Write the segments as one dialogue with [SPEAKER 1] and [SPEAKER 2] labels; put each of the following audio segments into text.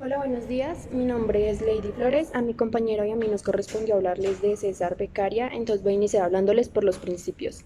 [SPEAKER 1] Hola, buenos días. Mi nombre es Lady Flores. A mi compañero y a mí nos correspondió hablarles de César Beccaria, entonces voy a iniciar hablándoles por los principios.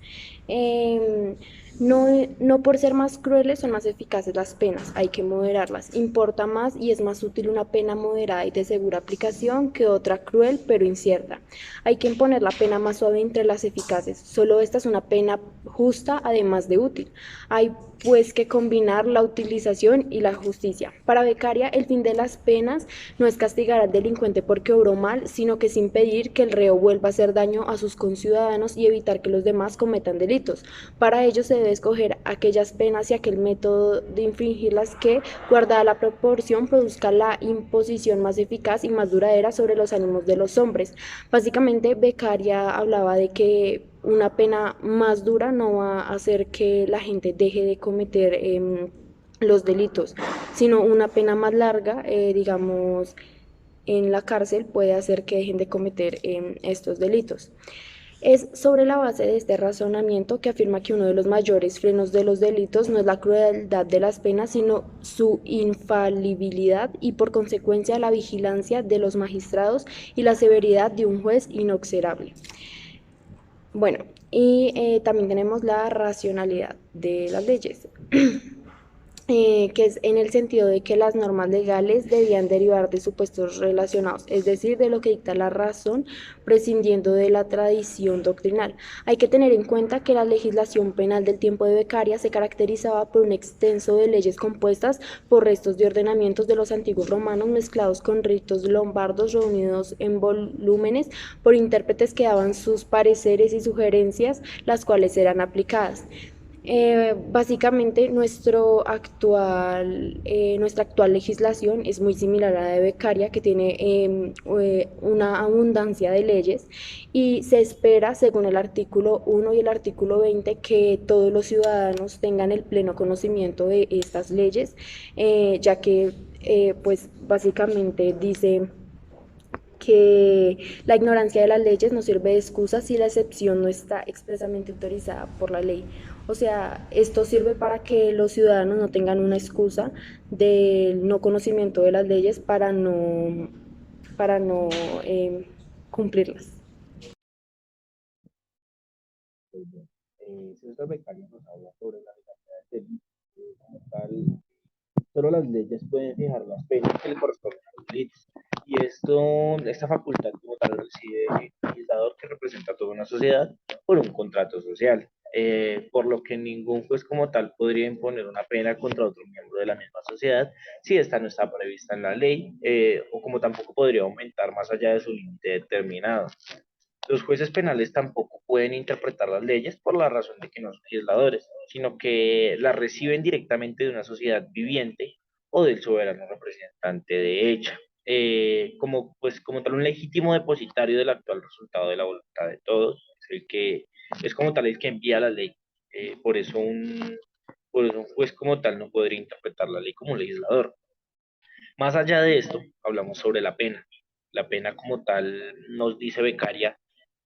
[SPEAKER 1] Em, no, no por ser más crueles son más eficaces las penas, hay que moderarlas. Importa más y es más útil una pena moderada y de segura aplicación que otra cruel pero incierta. Hay que imponer la pena más suave entre las eficaces. Solo esta es una pena justa además de útil. Hay pues que combinar la utilización y la justicia. Para Beccaria, el fin de las penas no es castigar al delincuente porque obró mal, sino que es impedir que el reo vuelva a hacer daño a sus conciudadanos y evitar que los demás cometan delitos. Para ello se debe escoger aquellas penas y aquel método de infringirlas que, guardada la proporción, produzca la imposición más eficaz y más duradera sobre los ánimos de los hombres. Básicamente, Beccaria hablaba de que una pena más dura no va a hacer que la gente deje de cometer los delitos, sino una pena más larga, digamos, en la cárcel puede hacer que dejen de cometer estos delitos. Es sobre la base de este razonamiento que afirma que uno de los mayores frenos de los delitos no es la crueldad de las penas, sino su infalibilidad y por consecuencia la vigilancia de los magistrados y la severidad de un juez inexorable. Bueno, y también tenemos la racionalidad de las leyes, que es en el sentido de que las normas legales debían derivar de supuestos relacionados, es decir, de lo que dicta la razón, prescindiendo de la tradición doctrinal. Hay que tener en cuenta que la legislación penal del tiempo de Beccaria se caracterizaba por un extenso de leyes compuestas por restos de ordenamientos de los antiguos romanos mezclados con ritos lombardos reunidos en volúmenes por intérpretes que daban sus pareceres y sugerencias, las cuales eran aplicadas. Básicamente nuestra actual legislación es muy similar a la de Beccaria, que tiene una abundancia de leyes y se espera, según el artículo 1 y el artículo 20, que todos los ciudadanos tengan el pleno conocimiento de estas leyes, ya que pues básicamente dice que la ignorancia de las leyes no sirve de excusa si la excepción no está expresamente autorizada por la ley. O sea, esto sirve para que los ciudadanos no tengan una excusa del no conocimiento de las leyes para no cumplirlas.
[SPEAKER 2] César Beccaria nos habla sobre la legalidad del delito. Como tal, solo las leyes pueden fijar las penas que le corresponden a los delitos. Y esta facultad como tal reside en el legislador que representa a toda una sociedad por un contrato social. Por lo que ningún juez como tal podría imponer una pena contra otro miembro de la misma sociedad si esta no está prevista en la ley, o como tampoco podría aumentar más allá de su límite determinado. Los jueces penales tampoco pueden interpretar las leyes por la razón de que no son legisladores, sino que las reciben directamente de una sociedad viviente o del soberano representante de ella, como tal un legítimo depositario del actual resultado de la voluntad de todos, es como tal el que envía la ley. Por eso un juez como tal no podría interpretar la ley como un legislador. Más allá de esto, hablamos sobre la pena. La pena como tal nos dice Becaria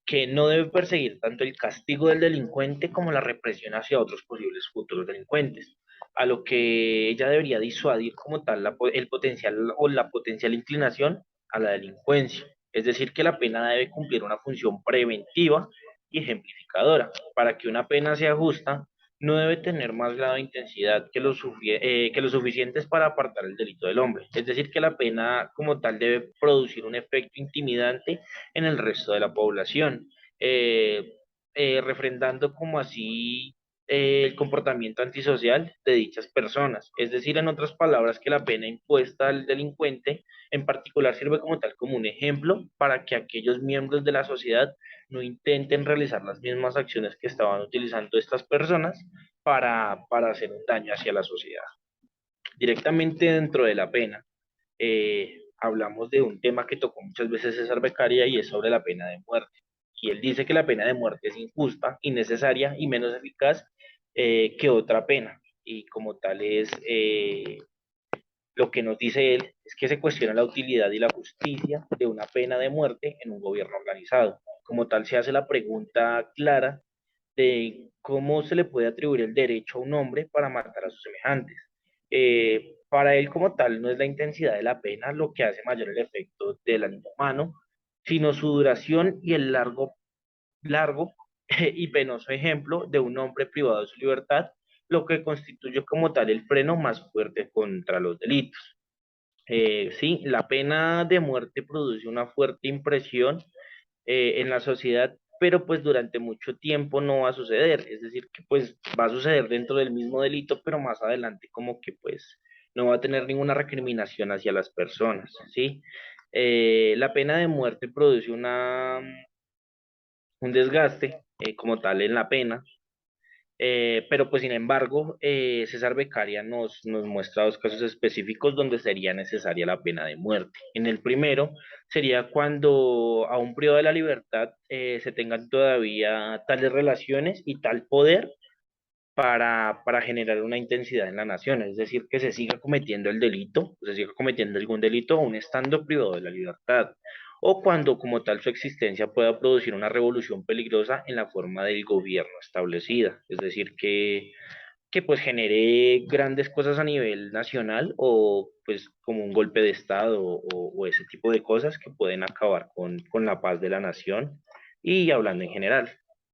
[SPEAKER 2] que no debe perseguir tanto el castigo del delincuente como la represión hacia otros posibles futuros delincuentes, a lo que ella debería disuadir como tal el potencial o la potencial inclinación a la delincuencia. Es decir, que la pena debe cumplir una función preventiva y ejemplificadora. Para que una pena sea justa, no debe tener más grado de intensidad que lo suficientes para apartar el delito del hombre. Es decir, que la pena como tal debe producir un efecto intimidante en el resto de la población, eh, refrendando como así el comportamiento antisocial de dichas personas. Es decir, en otras palabras, que la pena impuesta al delincuente en particular sirve como tal como un ejemplo para que aquellos miembros de la sociedad no intenten realizar las mismas acciones que estaban utilizando estas personas para hacer un daño hacia la sociedad. Directamente dentro de la pena, hablamos de un tema que tocó muchas veces César Beccaria y es sobre la pena de muerte. Y él dice que la pena de muerte es injusta, innecesaria y menos eficaz que otra pena. Y como tal lo que nos dice él es que se cuestiona la utilidad y la justicia de una pena de muerte en un gobierno organizado. Como tal se hace la pregunta clara de cómo se le puede atribuir el derecho a un hombre para matar a sus semejantes. Para él como tal no es la intensidad de la pena lo que hace mayor el efecto del ánimo humano, sino su duración y el largo y penoso ejemplo de un hombre privado de su libertad, lo que constituye como tal el freno más fuerte contra los delitos. Sí, la pena de muerte produce una fuerte impresión en la sociedad, pero pues durante mucho tiempo no va a suceder, es decir, que pues va a suceder dentro del mismo delito, pero más adelante como que pues no va a tener ninguna recriminación hacia las personas, ¿sí? La pena de muerte produce un desgaste como tal en la pena, pero pues sin embargo, César Beccaria nos muestra dos casos específicos donde sería necesaria la pena de muerte. En el primero sería cuando a un privado de la libertad se tengan todavía tales relaciones y tal poder para generar una intensidad en la nación, es decir, que se siga cometiendo el delito, se siga cometiendo algún delito aún estando privado de la libertad, o cuando como tal su existencia pueda producir una revolución peligrosa en la forma del gobierno establecida, es decir, que pues genere grandes cosas a nivel nacional o pues como un golpe de estado o ese tipo de cosas que pueden acabar con la paz de la nación y hablando en general.